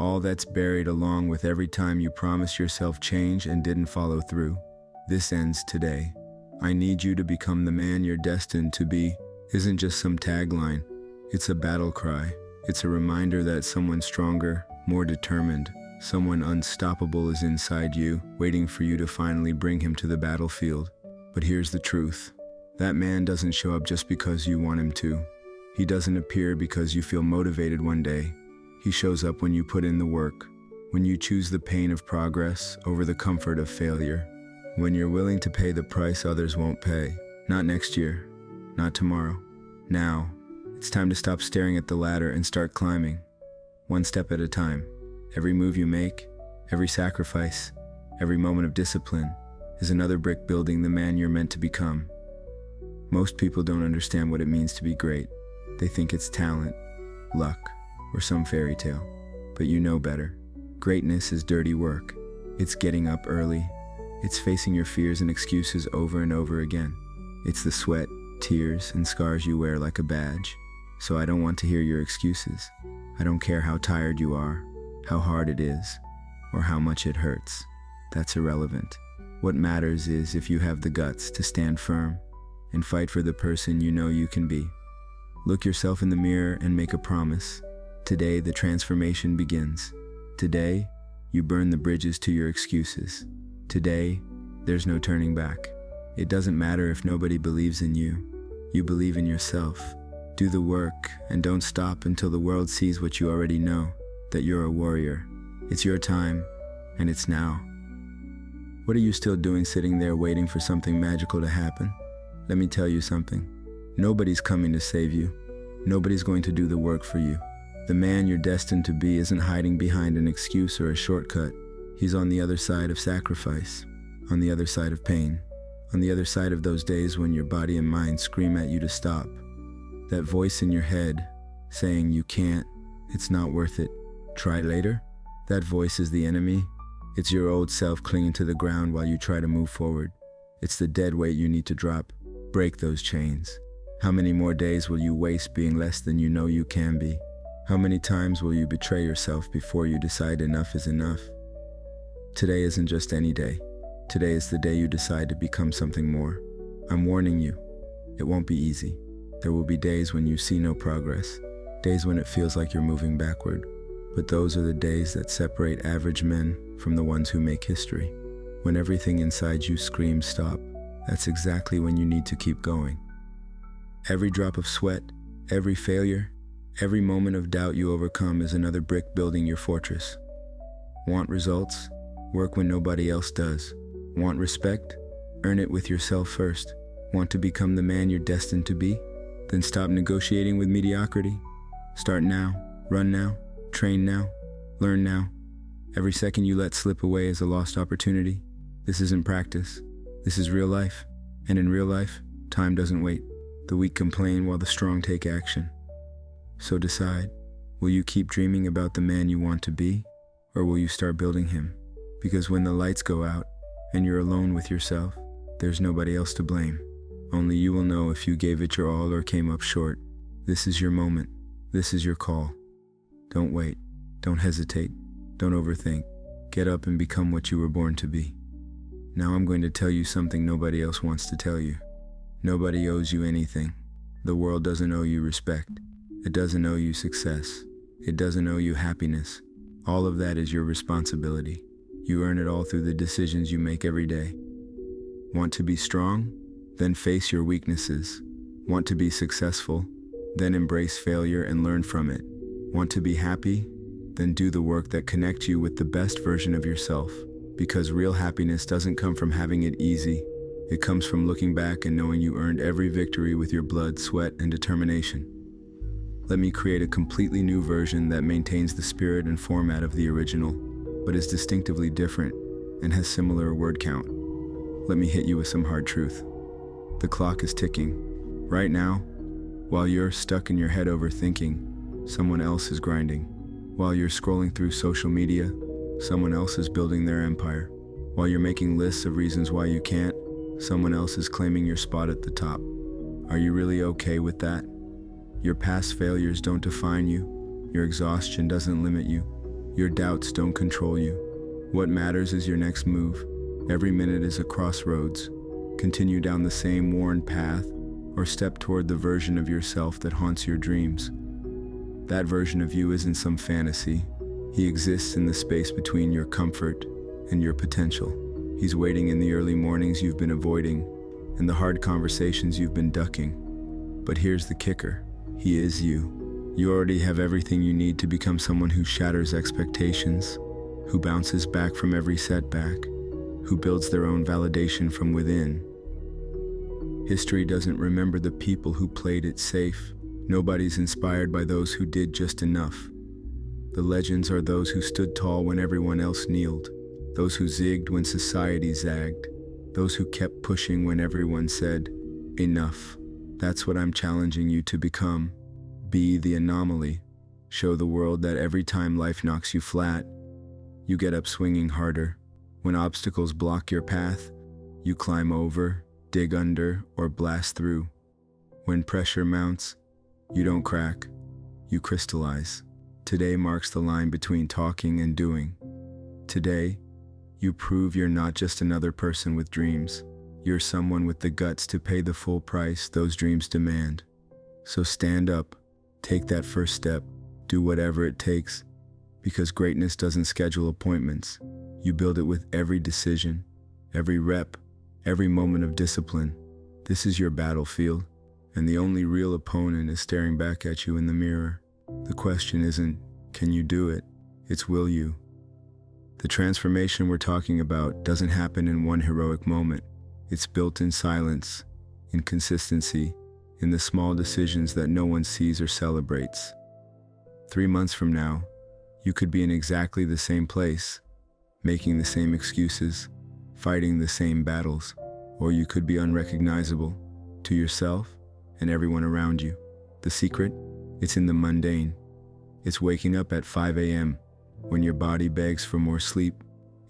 All that's buried along with every time you promised yourself change and didn't follow through. This ends today. I need you to become the man you're destined to be isn't just some tagline. It's a battle cry. It's a reminder that someone stronger, more determined, someone unstoppable is inside you, waiting for you to finally bring him to the battlefield. But here's the truth. That man doesn't show up just because you want him to. He doesn't appear because you feel motivated one day. He shows up when you put in the work, when you choose the pain of progress over the comfort of failure, when you're willing to pay the price others won't pay. Not next year, not tomorrow. Now, it's time to stop staring at the ladder and start climbing, one step at a time. Every move you make, every sacrifice, every moment of discipline is another brick building the man you're meant to become. Most people don't understand what it means to be great. They think it's talent, luck, or some fairy tale. But you know better. Greatness is dirty work. It's getting up early. It's facing your fears and excuses over and over again. It's the sweat, tears, and scars you wear like a badge. So I don't want to hear your excuses. I don't care how tired you are, how hard it is, or how much it hurts. That's irrelevant. What matters is if you have the guts to stand firm and fight for the person you know you can be. Look yourself in the mirror and make a promise. Today, the transformation begins. Today, you burn the bridges to your excuses. Today, there's no turning back. It doesn't matter if nobody believes in you. You believe in yourself. Do the work and don't stop until the world sees what you already know, that you're a warrior. It's your time, and it's now. What are you still doing sitting there waiting for something magical to happen? Let me tell you something. Nobody's coming to save you. Nobody's going to do the work for you. The man you're destined to be isn't hiding behind an excuse or a shortcut. He's on the other side of sacrifice, on the other side of pain, on the other side of those days when your body and mind scream at you to stop. That voice in your head saying you can't, it's not worth it, try later. That voice is the enemy. It's your old self clinging to the ground while you try to move forward. It's the dead weight you need to drop. Break those chains. How many more days will you waste being less than you know you can be? How many times will you betray yourself before you decide enough is enough? Today isn't just any day. Today is the day you decide to become something more. I'm warning you, it won't be easy. There will be days when you see no progress, days when it feels like you're moving backward. But those are the days that separate average men from the ones who make history. When everything inside you screams stop, that's exactly when you need to keep going. Every drop of sweat, every failure, every moment of doubt you overcome is another brick building your fortress. Want results? Work when nobody else does. Want respect? Earn it with yourself first. Want to become the man you're destined to be? Then stop negotiating with mediocrity. Start now, run now, train now, learn now. Every second you let slip away is a lost opportunity. This isn't practice. This is real life. And in real life, time doesn't wait. The weak complain while the strong take action. So decide, will you keep dreaming about the man you want to be, or will you start building him? Because when the lights go out and you're alone with yourself, there's nobody else to blame. Only you will know if you gave it your all or came up short. This is your moment. This is your call. Don't wait. Don't hesitate. Don't overthink. Get up and become what you were born to be. Now I'm going to tell you something nobody else wants to tell you. Nobody owes you anything. The world doesn't owe you respect. It doesn't owe you success. It doesn't owe you happiness. All of that is your responsibility. You earn it all through the decisions you make every day. Want to be strong? Then face your weaknesses. Want to be successful? Then embrace failure and learn from it. Want to be happy? Then do the work that connects you with the best version of yourself. Because real happiness doesn't come from having it easy. It comes from looking back and knowing you earned every victory with your blood, sweat, and determination. Let me create a completely new version that maintains the spirit and format of the original, but is distinctively different and has similar word count. Let me hit you with some hard truth. The clock is ticking. Right now, while you're stuck in your head overthinking, someone else is grinding. While you're scrolling through social media, someone else is building their empire. While you're making lists of reasons why you can't, someone else is claiming your spot at the top. Are you really okay with that? Your past failures don't define you. Your exhaustion doesn't limit you. Your doubts don't control you. What matters is your next move. Every minute is a crossroads. Continue down the same worn path, or step toward the version of yourself that haunts your dreams. That version of you isn't some fantasy. He exists in the space between your comfort and your potential. He's waiting in the early mornings you've been avoiding, and the hard conversations you've been ducking. But here's the kicker. He is you. You already have everything you need to become someone who shatters expectations, who bounces back from every setback, who builds their own validation from within. History doesn't remember the people who played it safe. Nobody's inspired by those who did just enough. The legends are those who stood tall when everyone else kneeled, those who zigged when society zagged, those who kept pushing when everyone said, enough. That's what I'm challenging you to become. Be the anomaly. Show the world that every time life knocks you flat, you get up swinging harder. When obstacles block your path, you climb over, dig under, or blast through. When pressure mounts, you don't crack, you crystallize. Today marks the line between talking and doing. Today, you prove you're not just another person with dreams. You're someone with the guts to pay the full price those dreams demand. So stand up. Take that first step, do whatever it takes, because greatness doesn't schedule appointments. You build it with every decision, every rep, every moment of discipline. This is your battlefield, and the only real opponent is staring back at you in the mirror. The question isn't, can you do it? It's, will you? The transformation we're talking about doesn't happen in one heroic moment. It's built in silence, in consistency, in the small decisions that no one sees or celebrates. 3 months from now, you could be in exactly the same place, making the same excuses, fighting the same battles, or you could be unrecognizable to yourself and everyone around you. The secret? It's in the mundane. It's waking up at 5 a.m. when your body begs for more sleep.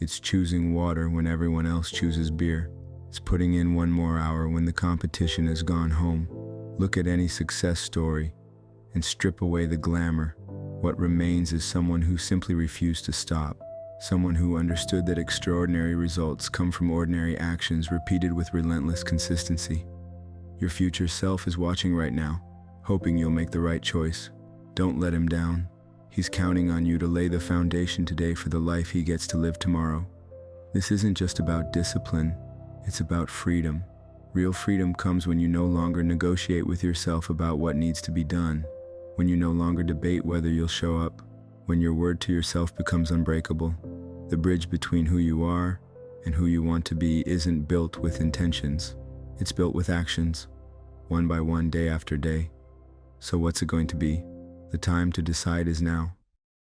It's choosing water when everyone else chooses beer. It's putting in one more hour when the competition has gone home. Look at any success story and strip away the glamour. What remains is someone who simply refused to stop. Someone who understood that extraordinary results come from ordinary actions repeated with relentless consistency. Your future self is watching right now, hoping you'll make the right choice. Don't let him down. He's counting on you to lay the foundation today for the life he gets to live tomorrow. This isn't just about discipline, it's about freedom. Real freedom comes when you no longer negotiate with yourself about what needs to be done, when you no longer debate whether you'll show up, when your word to yourself becomes unbreakable. The bridge between who you are and who you want to be isn't built with intentions. It's built with actions, one by one, day after day. So what's it going to be? The time to decide is now.